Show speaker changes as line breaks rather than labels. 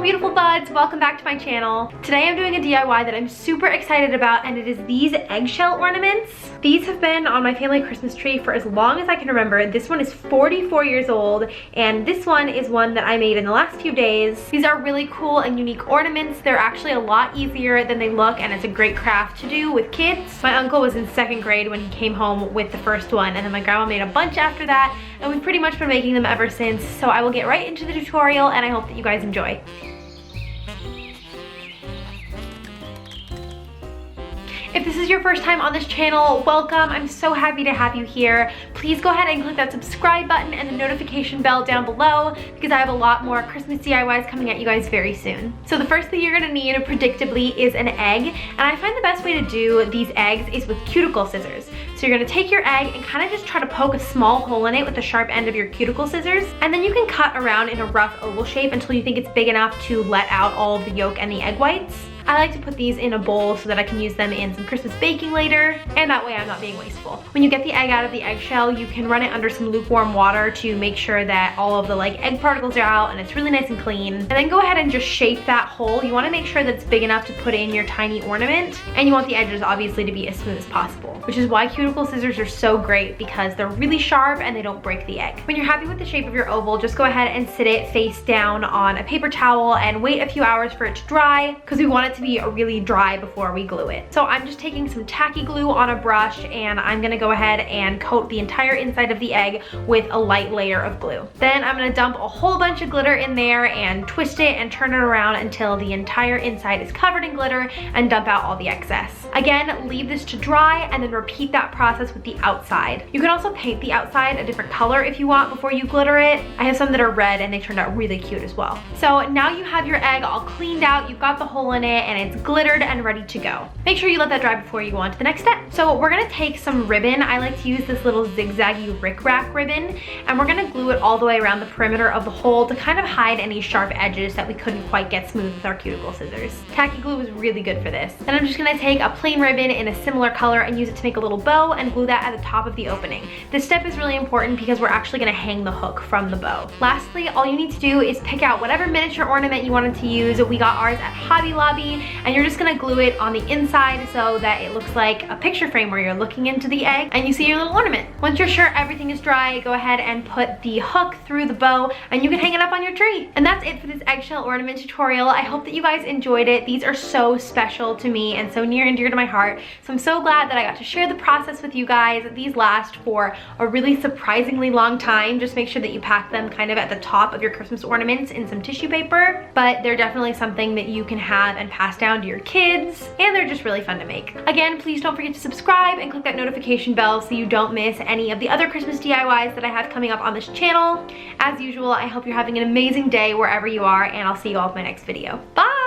beautiful buds, welcome back to my channel. Today I'm doing a DIY that I'm super excited about, and it is these eggshell ornaments. These have been on my family Christmas tree for as long as I can remember. This one is 44 years old, and this one is one that I made in the last few days. These are really cool and unique ornaments. They're actually a lot easier than they look, and it's a great craft to do with kids. My uncle was in 2nd grade when he came home with the first one, and then my grandma made a bunch after that, and we've pretty much been making them ever since. So I will get right into the tutorial, and I hope that you guys enjoy. If this is your first time on this channel, welcome. I'm so happy to have you here. Please go ahead and click that subscribe button and the notification bell down below, because I have a lot more Christmas DIYs coming at you guys very soon. So the first thing you're gonna need, predictably, is an egg. And I find the best way to do these eggs is with cuticle scissors. So you're gonna take your egg and kind of just try to poke a small hole in it with the sharp end of your cuticle scissors. And then you can cut around in a rough oval shape until you think it's big enough to let out all of the yolk and the egg whites. I like to put these in a bowl so that I can use them in some Christmas baking later, and that way I'm not being wasteful. When you get the egg out of the eggshell, you can run it under some lukewarm water to make sure that all of the egg particles are out and it's really nice and clean. And then go ahead and just shape that hole. You want to make sure that it's big enough to put in your tiny ornament, and you want the edges obviously to be as smooth as possible, which is why cuticle scissors are so great, because they're really sharp and they don't break the egg. When you're happy with the shape of your oval, just go ahead and sit it face down on a paper towel and wait a few hours for it to dry, because we want it to be really dry before we glue it. So I'm just taking some tacky glue on a brush, and I'm gonna go ahead and coat the entire inside of the egg with a light layer of glue. Then I'm gonna dump a whole bunch of glitter in there and twist it and turn it around until the entire inside is covered in glitter, and dump out all the excess. Again, leave this to dry and then repeat that process with the outside. You can also paint the outside a different color if you want before you glitter it. I have some that are red and they turned out really cute as well. So now you have your egg all cleaned out, you've got the hole in it, and it's glittered and ready to go. Make sure you let that dry before you go on to the next step. So we're gonna take some ribbon. I like to use this little zigzaggy rickrack ribbon, and we're gonna glue it all the way around the perimeter of the hole to kind of hide any sharp edges that we couldn't quite get smooth with our cuticle scissors. Tacky glue is really good for this. Then I'm just gonna take a plain ribbon in a similar color and use it to make a little bow and glue that at the top of the opening. This step is really important because we're actually gonna hang the hook from the bow. Lastly, all you need to do is pick out whatever miniature ornament you wanted to use. We got ours at Hobby Lobby, and you're just gonna glue it on the inside so that it looks like a picture frame where you're looking into the egg and you see your little ornament. Once you're sure everything is dry, go ahead and put the hook through the bow, and you can hang it up on your tree. And that's it for this eggshell ornament tutorial. I hope that you guys enjoyed it. These are so special to me and so near and dear to my heart, so I'm so glad that I got to share the process with you guys. These last for a really surprisingly long time. Just make sure that you pack them kind of at the top of your Christmas ornaments in some tissue paper, but they're definitely something that you can have and pass down to your kids, and they're just really fun to make. Again, please don't forget to subscribe and click that notification bell so you don't miss any of the other Christmas DIYs that I have coming up on this channel. As usual, I hope you're having an amazing day wherever you are, and I'll see you all in my next video. Bye!